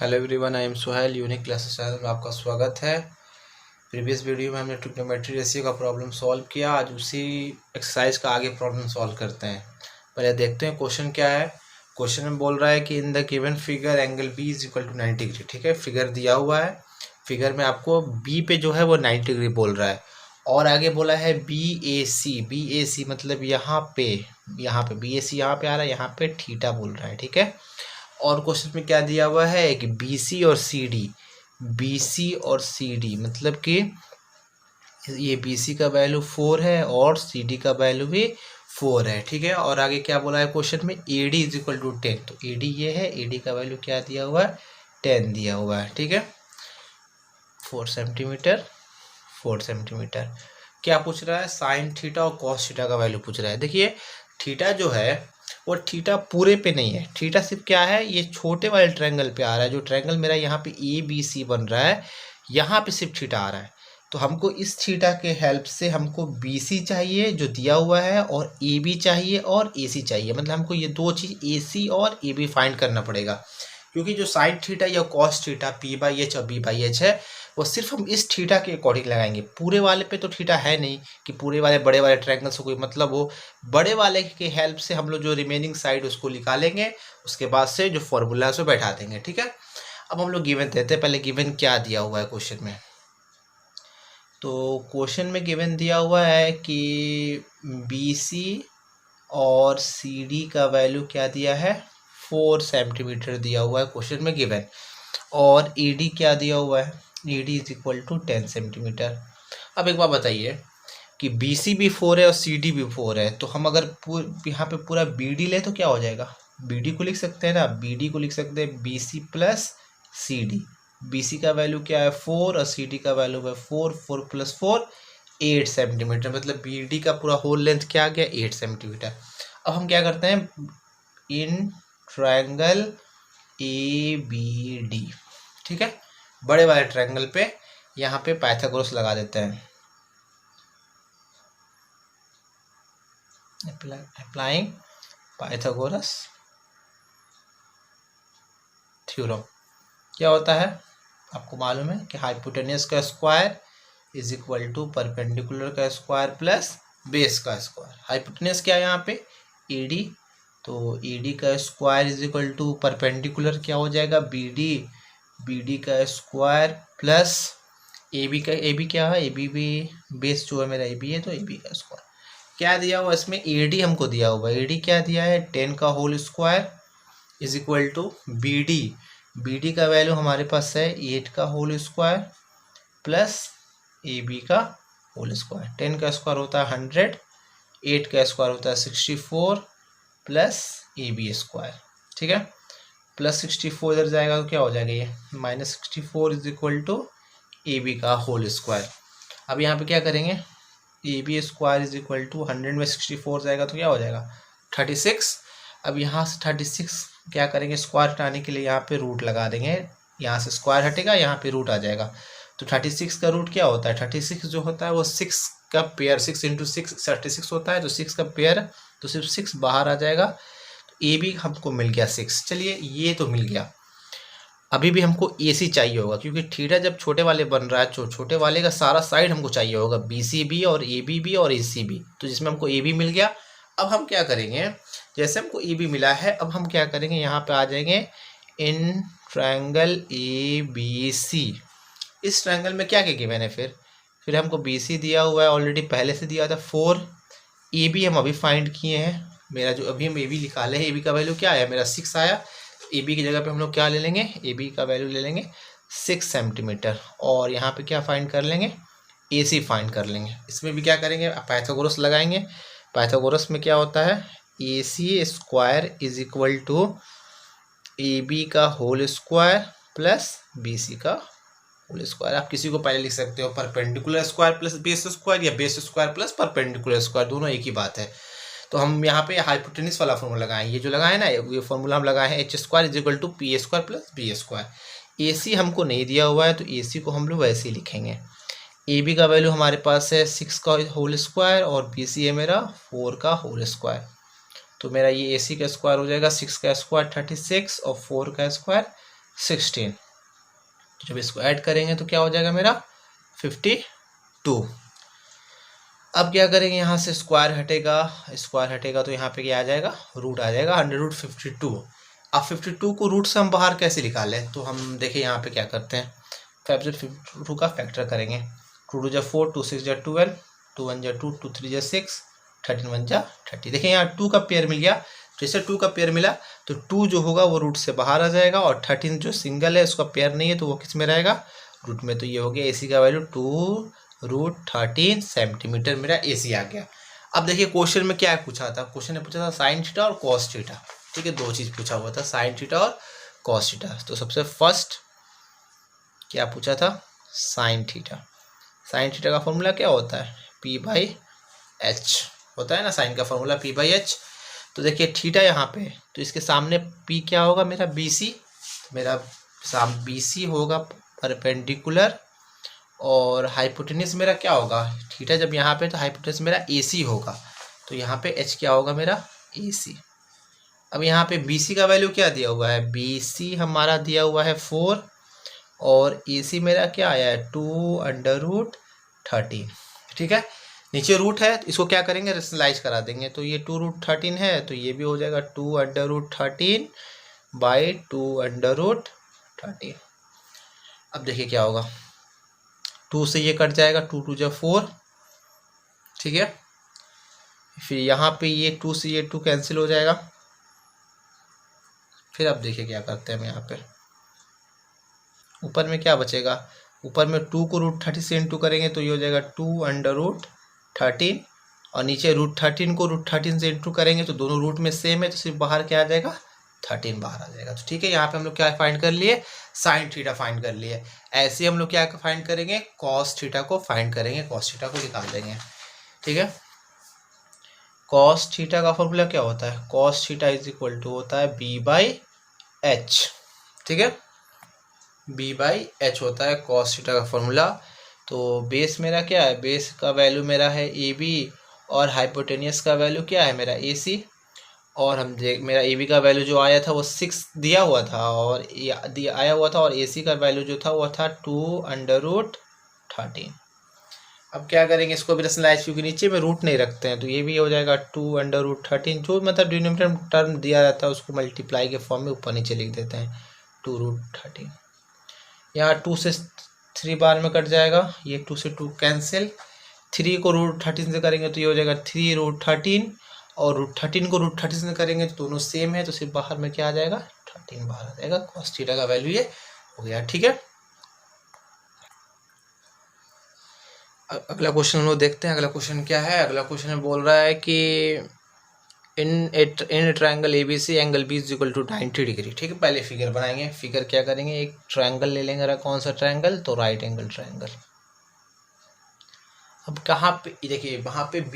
Hello everyone, I am Suhail. Unique classes channel में आपका स्वागत है। प्रीवियस वीडियो में हमने ट्रिग्नोमेट्री रेशियो का प्रॉब्लम सॉल्व किया। आज उसी एक्सरसाइज का आगे प्रॉब्लम सॉल्व करते हैं। पहले देखते हैं क्वेश्चन क्या है। क्वेश्चन में बोल रहा है कि in the given figure angle B is equal to 90 degree. ठीक है, फिगर दिया हुआ है। फिगर में आपको बी पे जो है वो 90 डिग्री बोल रहा है और आगे बोला है बी ए सी मतलब यहाँ पे बी ए सी यहाँ पे आ रहा है, यहाँ पे थीटा बोल रहा है। ठीक है, और क्वेश्चन में क्या दिया हुआ है कि BC और CD मतलब कि ये BC का वैल्यू 4 है और CD का वैल्यू भी 4 है। ठीक है, और आगे क्या बोला है क्वेश्चन में AD इज इक्वल टू 10। तो AD ये है, AD का वैल्यू क्या दिया हुआ है, 10 दिया हुआ है। ठीक है, 4 सेंटीमीटर। क्या पूछ रहा है, साइन थीटा और कॉस थीटा का वैल्यू पूछ रहा है। देखिए थीटा जो है वो थीटा पूरे पे नहीं है, थीटा सिर्फ क्या है, ये छोटे वाले ट्रायंगल पे आ रहा है। जो ट्रायंगल मेरा यहाँ पे ABC बन रहा है, यहाँ पे सिर्फ थीटा आ रहा है। तो हमको इस थीटा के हेल्प से हमको BC चाहिए जो दिया हुआ है, और AB चाहिए और AC चाहिए। मतलब हमको ये दो चीज़ AC और AB फाइंड करना पड़ेगा, क्योंकि जो साइन थीटा या कॉस थीटा P/H और B/H है वो सिर्फ हम इस थीटा के अकॉर्डिंग लगाएंगे। पूरे वाले पे तो थीटा है नहीं कि पूरे वाले बड़े वाले ट्रायंगल से कोई मतलब हो। बड़े वाले के हेल्प से हम लोग जो रिमेनिंग साइड उसको निकालेंगे, उसके बाद से जो फॉर्मूला है उसको बैठा देंगे। ठीक है, अब हम लोग गिवन देते हैं। पहले गिवन क्या दिया हुआ है क्वेश्चन में, तो क्वेश्चन में गिवन दिया हुआ है कि BC और CD का वैल्यू क्या दिया है, 4 सेंटीमीटर दिया हुआ है क्वेश्चन में गिवन, और ED क्या दिया हुआ है, ED is equal to 10 centimetre. अब एक बात बताइए कि BC भी 4 है और CD भी 4 है, तो हम अगर यहाँ पे पूरा BD ले तो क्या हो जाएगा, BD को लिख सकते हैं ना, BD को लिख सकते हैं BC प्लस CD। BC का वैल्यू क्या है 4 और CD का वैल्यू है 4 प्लस 4 8 सेंटीमीटर। मतलब BD का पूरा होल लेंथ क्या आ गया, 8 सेंटीमीटर। अब हम क्या करते हैं, इन ट्रायंगल ABD, ठीक है, बड़े वाले ट्रायंगल पे यहाँ पे पाइथागोरस लगा देते हैं। Applying Pythagoras theorem. क्या होता है, आपको मालूम है कि हाइपोटेन्यूस का square is equal to perpendicular का स्क्वायर प्लस बेस का स्क्वायर। हाइपोटेन्यूस क्या है यहाँ पे, AD, तो AD का square is equal to perpendicular क्या हो जाएगा, BD का स्क्वायर प्लस AB क्या है, AB भी बेस जो है मेरा AB है, तो AB का स्क्वायर। क्या दिया हुआ इसमें, AD हमको दिया हुआ है, AD क्या दिया है 10 का whole square is equal to BD का वैल्यू हमारे पास है 8 का होल स्क्वायर प्लस AB का होल स्क्वायर। 10 का स्क्वायर होता है 100, 8 का स्क्वायर होता है 64 प्लस AB स्क्वायर। ठीक है, प्लस 64 इधर जाएगा तो क्या हो जाएगा, ये -64 इज इक्वल टू AB का होल स्क्वायर। अब यहाँ पे क्या करेंगे, AB square is equal to 100 में 64 जाएगा तो क्या हो जाएगा 36। अब यहाँ से 36 क्या करेंगे, स्क्वायर हटाने के लिए यहाँ पे रूट लगा देंगे, यहाँ से स्क्वायर हटेगा, यहाँ पे रूट आ जाएगा। तो 36 का रूट क्या होता है, 36 जो होता है वो 6 का पेयर, 6 इंटू 6 36 होता है, तो 6 का पेयर, तो सिर्फ 6 बाहर आ जाएगा। तो AB हमको मिल गया 6। चलिए ये तो मिल गया, अभी भी हमको AC चाहिए होगा, क्योंकि थीटा जब छोटे वाले बन रहा है, छोटे वाले का सारा साइड हमको चाहिए होगा, BC भी और AB भी और AC भी, तो जिसमें हमको AB मिल गया। अब हम क्या करेंगे, जैसे हमको AB मिला है, अब हम क्या करेंगे, यहाँ पे आ जाएंगे इन ट्रायंगल ABC। इस ट्रायंगल में क्या क्या गिवन है, फिर हमको BC दिया हुआ है ऑलरेडी, पहले से दिया था 4। AB हम अभी फाइंड किए हैं, मेरा जो अभी हम AB निकाले हैं, AB का वैल्यू क्या आया, मेरा 6 आया। AB की जगह पे हम लोग क्या ले लेंगे, AB का वैल्यू ले लेंगे 6 सेंटीमीटर, और यहाँ पे क्या फाइंड कर लेंगे, AC फाइंड कर लेंगे। इसमें भी क्या करेंगे, पाइथागोरस लगाएंगे। पाइथागोरस में क्या होता है, AC square is equal to AB का होल स्क्वायर प्लस BC का होल स्क्वायर। आप किसी को पहले लिख सकते हो perpendicular square plus base square, या base square plus perpendicular square, दोनों एक ही बात है। तो हम यहाँ पे हाइपोटेन्यूस वाला फॉर्मूला लगाएं, ये जो लगाए ना, ये फॉर्मूला हम लगाए हैं H² is equal to PA² plus BA²। AC हमको नहीं दिया हुआ है, तो AC को हम लोग वैसे ही लिखेंगे। AB का वैल्यू हमारे पास है 6 का होल स्क्वायर और BC है मेरा 4 का होल स्क्वायर। तो मेरा ये AC का स्क्वायर हो जाएगा, 6 का स्क्वायर 36 और 4 का स्क्वायर 16। जब इसको ऐड करेंगे तो क्या हो जाएगा मेरा 52। अब क्या करेंगे, यहाँ से स्क्वायर हटेगा तो यहाँ पे क्या आ जाएगा, रूट आ जाएगा 100√52। अब 52 को रूट से हम बाहर कैसे निकालें, तो हम देखिए यहाँ पे क्या करते हैं, 5 से 52 का फैक्टर करेंगे। 2 2 4, 2 6 12, 2 1 2, 2 3 6, 13 1 30। देखिए यहाँ 2 का पेयर मिल गया। जैसे 2 का पेयर मिला तो 2 जो होगा वो रूट से बाहर आ जाएगा, और 13 जो सिंगल है उसका पेयर नहीं है तो वो किस में रहेगा, रूट में। तो ये हो गया AC का वैल्यू 2√13 सेंटीमीटर, मेरा AC आ गया। अब देखिए क्वेश्चन में क्या पूछा था, क्वेश्चन ने पूछा था साइन थीटा और कॉस थीटा। ठीक है, दो चीज़ पूछा हुआ था, साइन थीटा और कॉस थीटा। तो सबसे फर्स्ट क्या पूछा था, साइन थीटा। साइन थीटा का फॉर्मूला क्या होता है, P/H होता है ना, साइन का फॉर्मूला P/H। तो देखिए थीटा यहाँ पे, तो इसके सामने P क्या होगा मेरा BC, मेरा BC होगा परपेंडिकुलर, और हाइपोटेन्यूस मेरा क्या होगा, थीटा जब यहाँ पे तो हाइपोटेन्यूस मेरा AC होगा, तो यहाँ पे H क्या होगा मेरा AC। अब यहाँ पे BC का वैल्यू क्या दिया हुआ है, BC हमारा दिया हुआ है 4, और AC मेरा क्या आया है 2√13। ठीक है, नीचे रूट है, इसको क्या करेंगे, रेशनलाइज करा देंगे। तो ये 2√13 है तो ये भी हो जाएगा 2√13/2√13। अब देखिए क्या होगा, 2 से ये कट जाएगा, 2 2 4। ठीक है, फिर यहाँ पे ये 2 से ये 2 कैंसिल हो जाएगा। फिर अब देखिए क्या करते हैं हम, यहाँ पे ऊपर में क्या बचेगा, ऊपर में 2 को √30 से इंटू करेंगे तो ये हो जाएगा 2√13, और नीचे √13 को √13 से इंटू करेंगे तो दोनों रूट में सेम है, तो सिर्फ बाहर क्या आ जाएगा 13 बाहर आ जाएगा। तो ठीक है, यहाँ पे हम लोग क्या फाइंड कर लिए, साइन थीटा फाइंड कर लिए। ऐसे हम लोग क्या फाइंड करेंगे, कॉस थीटा को फाइंड करेंगे, कॉस थीटा को निकाल देंगे। ठीक है, कॉस थीटा का फॉर्मूला क्या होता है, cos theta is equal to होता है B/H। ठीक है, B/H होता है कॉस थीटा का फॉर्मूला। तो बेस मेरा क्या है, बेस का वैल्यू मेरा है AB, और हाइपोटेनियस का वैल्यू क्या है मेरा AC। और हम देख, मेरा AB का वैल्यू जो आया था वो 6 दिया हुआ था, और आया हुआ था, और AC का वैल्यू जो था वो था 2√13। अब क्या करेंगे, इसको भी रेशनलाइज, क्योंकि नीचे में रूट नहीं रखते हैं, तो ये भी हो जाएगा 2√13, जो मतलब डिनोमिनेटर टर्म दिया रहता है उसको मल्टीप्लाई के फॉर्म में ऊपर नीचे लिख देते हैं 2√13। यहाँ 2 से 3 बार में कट जाएगा, ये 2 से 2 कैंसिल, 3 को √13 से करेंगे तो ये हो जाएगा 3√13, और √13 को √30 से करेंगे तो दोनों सेम है, तो सिर्फ बाहर में क्या आ जाएगा 13 बाहर आ जाएगा। कॉस थीटा का वैल्यू ये हो गया। ठीक है, अगला क्वेश्चन हम लोग देखते हैं। अगला क्वेश्चन क्या है, अगला क्वेश्चन में बोल रहा है कि in triangle ABC angle B is equal to 90 degree. ठीक है, पहले फिगर बनाएंगे। फिगर क्या करेंगे, एक ट्रायंगल ले लेंगे, कौन सा ट्रायंगल, तो राइट एंगल ट्रायंगल। अब कहाँ पे देखिए, वहाँ पे B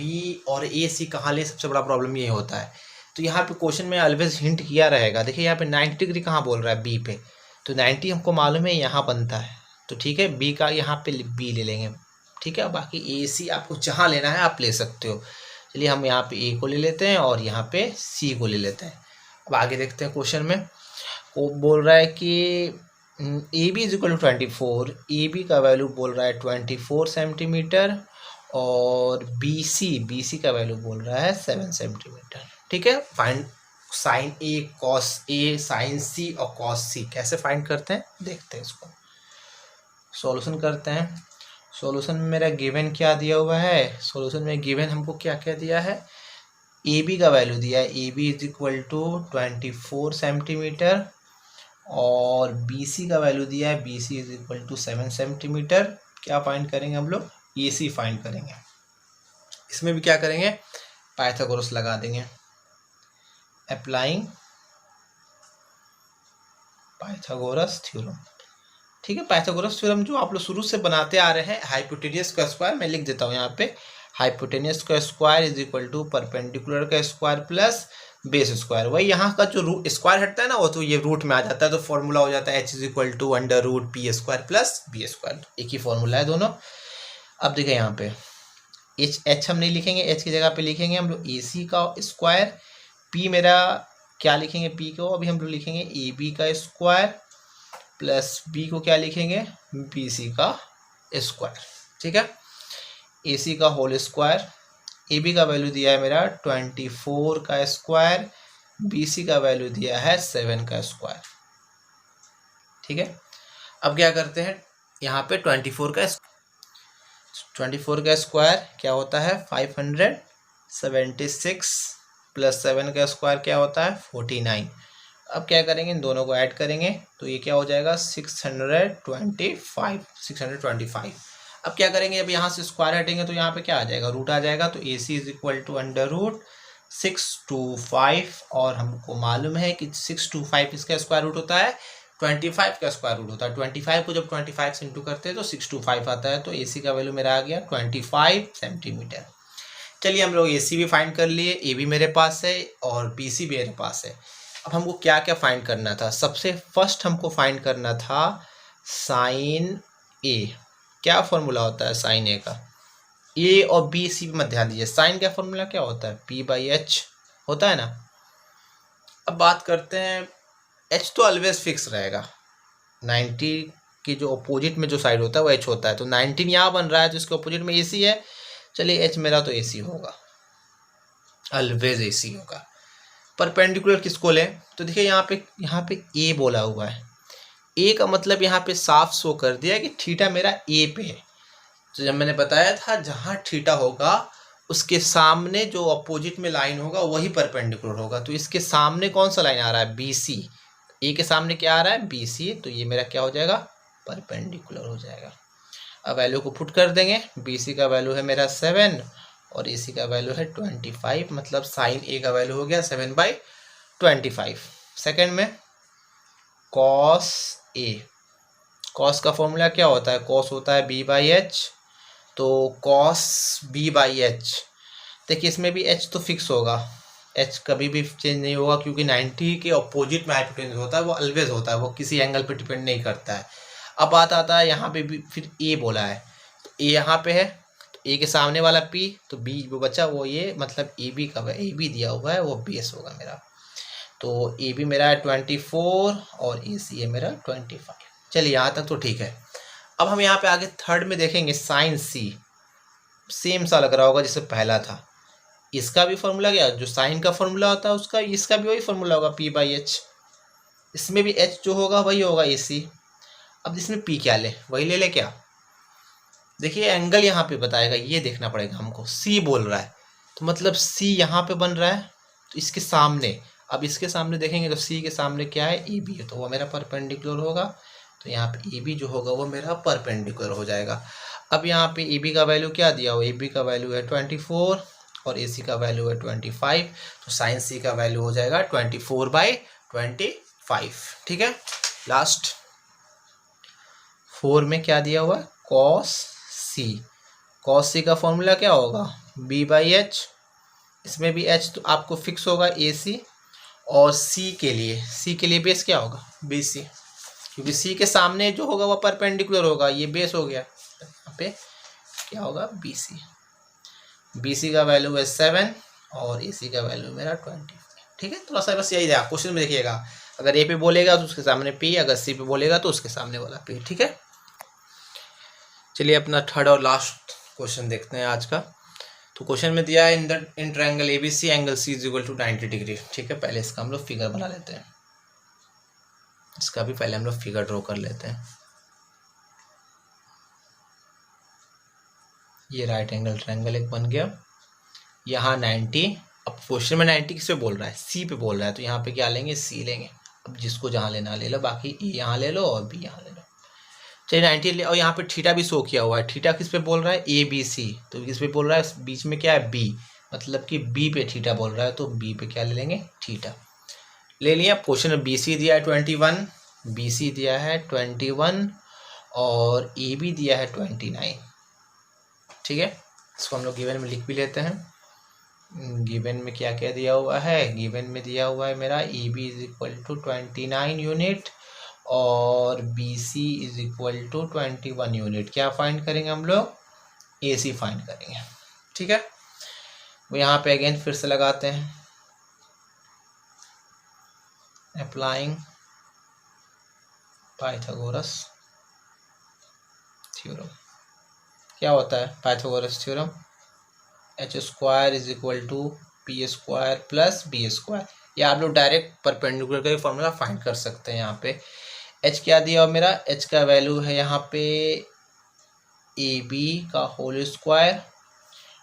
और AC कहाँ ले, सबसे बड़ा प्रॉब्लम ये होता है। तो यहाँ पे क्वेश्चन में ऑलवेज हिंट किया रहेगा। देखिए यहाँ पे 90 डिग्री कहाँ बोल रहा है, B पे, तो 90 हमको मालूम है यहाँ बनता है, तो ठीक है B का यहाँ पे B ले लेंगे। ठीक है, बाकी AC आपको जहाँ लेना है आप ले सकते हो। चलिए हम यहाँ पे A को ले लेते हैं और यहाँ पे C को ले लेते हैं। अब आगे देखते हैं क्वेश्चन में, वो बोल रहा है कि AB is equal to 24, AB का वैल्यू बोल रहा है 24 सेंटीमीटर, और BC का वैल्यू बोल रहा है 7 सेंटीमीटर। ठीक है, find sine A cos A sine C और कॉस C। कैसे फाइंड करते हैं देखते हैं, इसको सॉल्यूशन करते हैं। सॉल्यूशन में मेरा गिवन क्या दिया हुआ है, सॉल्यूशन में गिवन हमको क्या क्या दिया है, AB का वैल्यू दिया है, AB is equal to 24 centimetre, और BC का वैल्यू दिया है, BC is equal to 7 centimetre. क्या फाइंड करेंगे हम लोग, AC फाइंड करेंगे। इसमें भी क्या करेंगे, पाइथागोरस लगा देंगे, अप्लाइंग पाइथागोरस थ्योरम। ठीक है, पाइथागोरस थ्योरम जो आप लोग शुरू से बनाते आ रहे हैं, हाइपोटेनियस का स्क्वायर, मैं लिख देता हूँ यहाँ पे, हाइपोटेनियस का square is equal to perpendicular का स्क्वायर प्लस बेस स्क्वायर। वही यहाँ का जो स्क्वायर हटता है ना, वो तो ये रूट में आ जाता है, तो फॉर्मूला हो जाता है H is equal to √P² plus B²। एक ही फॉर्मूला है दोनों। अब देखिए यहाँ पे H हम नहीं लिखेंगे, H की जगह पे लिखेंगे हम लोग AC का स्क्वायर। P मेरा क्या लिखेंगे, P को अभी हम लोग लिखेंगे AB का स्क्वायर, प्लस बी को क्या लिखेंगे, बी सी का स्क्वायर, ठीक है, ए सी का होल स्क्वायर। ए बी का वैल्यू दिया है मेरा 24 का स्क्वायर, बी सी का वैल्यू दिया है 7 का स्क्वायर, ठीक है। अब क्या करते हैं, यहाँ पे 24 का स्क्वायर क्या होता है 576 प्लस 7 का स्क्वायर क्या होता है 49। अब क्या करेंगे, इन दोनों को ऐड करेंगे तो ये क्या हो जाएगा 625। अब क्या करेंगे, अब यहाँ से स्क्वायर हटेंगे तो यहाँ पे क्या आ जाएगा, रूट आ जाएगा, तो A C is equal to under root 625। और हमको मालूम है कि 625 इसका स्क्वायर रूट होता है 25 का स्क्वायर रूट होता है। 25 को जब 25 से इंटू करते हैं तो 625 आता है, तो ए सी का वैल्यू मेरा आ गया 25 सेंटीमीटर। चलिए हम लोग ए सी भी फाइंड कर लिए, ए भी मेरे पास है और बी सी भी मेरे पास है। अब हमको क्या क्या फाइंड करना था, सबसे फर्स्ट हमको फाइंड करना था साइन ए। क्या फॉर्मूला होता है साइन ए का, ए और बी सी में ध्यान दीजिए, साइन का फॉर्मूला क्या होता है पी बाई एच होता है ना। अब बात करते हैं, एच तो ऑलवेज फिक्स रहेगा, 90 के जो अपोजिट में जो साइड होता है वो एच होता है, तो 19 यहाँ बन रहा है तो इसके अपोजिट में ए सी है, चलिए एच मेरा तो ए सी होगा, ऑलवेज ए सी होगा। परपेंडिकुलर किसको लें, तो देखिए यहाँ पे ए बोला हुआ है, ए का मतलब यहाँ पे साफ शो कर दिया कि थीटा मेरा ए पे है। तो जब मैंने बताया था जहाँ थीटा होगा उसके सामने जो अपोजिट में लाइन होगा वही परपेंडिकुलर होगा, तो इसके सामने कौन सा लाइन आ रहा है बी सी, ए के सामने क्या आ रहा है बी सी, तो ये मेरा क्या हो जाएगा परपेंडिकुलर हो जाएगा। अब वैल्यू को पुट कर देंगे, बी सी का वैल्यू है मेरा 7 और ए सी का वैल्यू है 25, मतलब साइन ए का वैल्यू हो गया 7/25। सेकेंड में कॉस ए, कॉस का फॉर्मूला क्या होता है, कॉस होता है बी बाई एच, तो कॉस बी बाई एच, देखिए इसमें भी एच तो फिक्स होगा, एच कभी भी चेंज नहीं होगा क्योंकि 90 के अपोजिट में हाइपोटेन्यूज होता है वो ऑलवेज होता है, वो किसी एंगल पे डिपेंड नहीं करता है। अब बात आता है यहाँ पे भी फिर ए बोला है, तो ए यहाँ पे है, तो ए के सामने वाला पी, तो बी जो बचा वो ये, मतलब ए बी का ए बी दिया हुआ है वो बेस होगा मेरा, तो ए बी मेरा है 24 और ए सी है मेरा 25। चलिए यहाँ तक तो ठीक है। अब हम यहाँ पे आगे थर्ड में देखेंगे साइन सी, सेम सा लग रहा होगा जैसे पहला था, इसका भी फॉर्मूला क्या, जो साइन का फॉर्मूला होता है उसका इसका भी वही फॉर्मूला होगा पी बाई एच, इसमें भी एच जो होगा वही होगा ए सी। अब इसमें पी क्या ले, वही ले क्या, देखिए एंगल यहाँ पे बताएगा, ये देखना पड़ेगा हमको, सी बोल रहा है तो मतलब सी यहाँ पे बन रहा है, तो इसके सामने, अब इसके सामने देखेंगे तो सी के सामने क्या है ए बी है, तो वो मेरा परपेंडिकुलर होगा, तो यहाँ पे ए बी जो होगा वो मेरा परपेंडिकुलर हो जाएगा। अब यहाँ पे ए बी का वैल्यू क्या दिया हो, ए बी का वैल्यू है 24 और ए सी का वैल्यू है 25, तो साइन सी का वैल्यू हो जाएगा 24/25, ठीक है। लास्ट 4 में क्या दिया हुआ है कॉस सी, कॉस सी का फॉर्मूला क्या होगा बी बाई एच, इसमें भी एच तो आपको फिक्स होगा ए सी, और सी के लिए बेस क्या होगा बी सी, क्योंकि सी के सामने जो होगा वो परपेंडिकुलर होगा, ये बेस हो गया, यहाँ पे क्या होगा बी सी, बी सी का वैल्यू है 7 और ए सी का वैल्यू मेरा 20, ठीक है। थोड़ा सा बस यही था, क्वेश्चन में देखिएगा, अगर ए पे बोलेगा तो उसके सामने पी, अगर सी पे बोलेगा तो उसके सामने वाला पी, ठीक है। चलिए अपना थर्ड और लास्ट क्वेश्चन देखते हैं आज का। तो क्वेश्चन में दिया है in triangle ABC angle C is equal to 90 degree, ठीक है। पहले इसका हम लोग फिगर बना लेते हैं, इसका भी पहले हम लोग फिगर ड्रॉ कर लेते हैं। ये राइट एंगल ट्रायंगल एक बन गया, यहाँ 90, अब क्वेश्चन में 90 किस पे बोल रहा है सी पे बोल रहा है, तो यहाँ पे क्या लेंगे सी लेंगे, अब जिसको जहाँ लेना ले लो, बाकी ए यहाँ ले लो और बी यहाँ ले लो, चलिए 90 ले, और यहाँ पे थीटा भी शो किया हुआ है, थीटा किस पे बोल रहा है ए बी सी, तो किस पे बोल रहा है बीच में क्या है बी, मतलब कि बी पे थीटा बोल रहा है, तो बी पे क्या ले लेंगे थीटा ले लिया। क्वेश्चन में बी सी दिया है 21, बी सी दिया है 21 और ए बी दिया है 29, ठीक है। इसको हम लोग गिवन में लिख भी लेते हैं, गिवन में क्या क्या दिया हुआ है, गिवन में दिया हुआ है मेरा A B is equal to 29 unit और B C is equal to 21 unit. क्या फाइंड करेंगे हम लोग ए सी फाइंड करेंगे, ठीक है। वो यहाँ पे अगेन फिर से लगाते हैं, अप्लाइंग पाइथागोरस थ्योरम। क्या होता है Pythagoras theorem? H square is equal to P square plus B square. या आप लोग डायरेक्ट परपेंडिकुलर का फॉर्मूला फाइंड कर सकते हैं। यहाँ पे एच क्या दिया और मेरा एच का वैल्यू है यहाँ पे ए बी का होल स्क्वायर,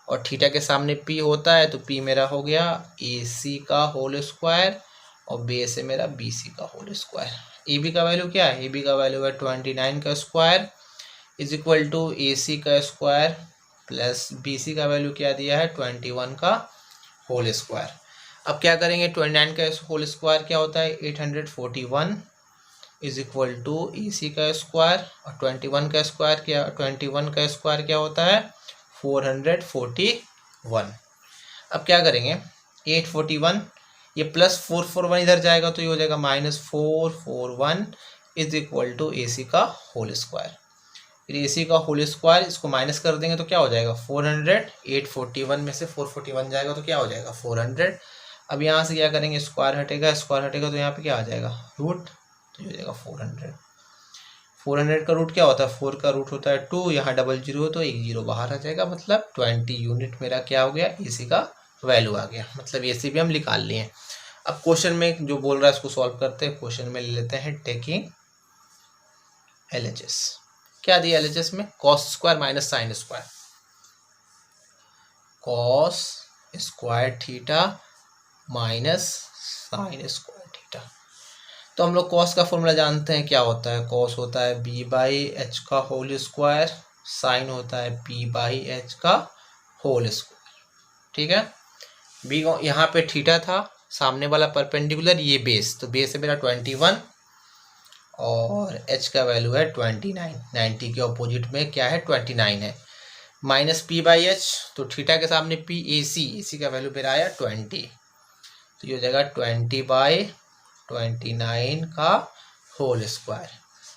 और थीटा के सामने पी होता है तो पी मेरा हो गया ए सी का होल स्क्वायर, और बेस है मेरा बी सी का होल स्क्वायर। ए बी का वैल्यू क्या है? ए बी का वैल्यू है 29 का स्क्वायर इज इक्वल टू ए सी का स्क्वायर प्लस बी सी का वैल्यू क्या दिया है? 21 का होल स्क्वायर। अब क्या करेंगे? 29 का होल स्क्वायर क्या होता है? 841 इज इक्वल टू ए सी का स्क्वायर, और 21 का स्क्वायर क्या होता है? 441। अब क्या करेंगे? 841 ये प्लस 441 इधर जाएगा तो ये हो जाएगा -441 इज इक्वल टू ए सी का होल स्क्वायर। फिर ए सी का होल स्क्वायर इसको माइनस कर देंगे तो क्या हो जाएगा? 400। 841 में से 441 जाएगा तो क्या हो जाएगा? 400। अब यहाँ से क्या करेंगे? स्क्वायर हटेगा तो यहाँ पे क्या आ जाएगा? रूट, तो ये हो जाएगा 400। 400 का रूट क्या होता है? 4 का रूट होता है 2, यहाँ डबल जीरो तो एक जीरो बाहर आ जाएगा, मतलब 20 यूनिट मेरा क्या हो गया? ए सी का वैल्यू आ गया, मतलब ए सी भी हम निकाल लिए। अब क्वेश्चन में जो बोल रहा है उसको सॉल्व करते हैं। क्वेश्चन में ले लेते हैं टेकिंग LHS। क्या दिया LHS में? Cos square minus sine square, cos square theta minus sine square theta. तो हम लोग कॉस का फॉर्मूला जानते हैं, क्या होता है? कॉस होता है बी बाई एच का होल स्क्वायर, साइन होता है पी बाई एच का होल स्क्वायर। ठीक है, बी यहाँ पे थीटा था, सामने वाला परपेंडिकुलर, ये बेस, तो बेस है मेरा 21 और एच का वैल्यू है 29। 90 के ऑपोजिट में क्या है? 29 है। माइनस पी बाई एच, तो थीटा के सामने पी, ए सी का वैल्यू मेरा आया 20, तो ये हो जाएगा 20/29 का होल स्क्वायर।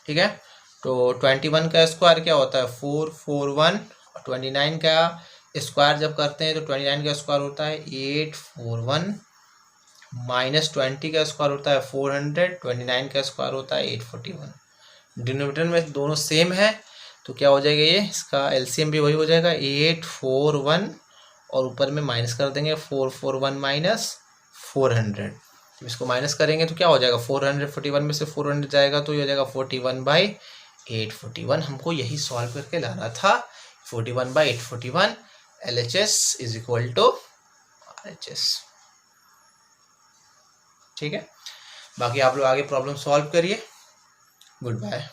ठीक है, तो 21 का स्क्वायर क्या होता है? 441, और 29 का स्क्वायर जब करते हैं तो 29 का स्क्वायर होता है 841, माइनस 20 का स्क्वायर होता है 400, 29 का स्क्वायर होता है 841। डिनोमिनेटर में दोनों सेम है तो क्या हो जाएगा? ये इसका एलसीएम भी वही हो जाएगा 841, और ऊपर में माइनस कर देंगे 441 माइनस 400। तो इसको माइनस करेंगे तो क्या हो जाएगा? 441 में से 400 जाएगा तो ये हो जाएगा 41/841। हमको यही सॉल्व करके लाना था, 41/841। LHS is equal to RHS। ठीक है, बाकी आप लोग आगे प्रॉब्लम सॉल्व करिए। Good bye.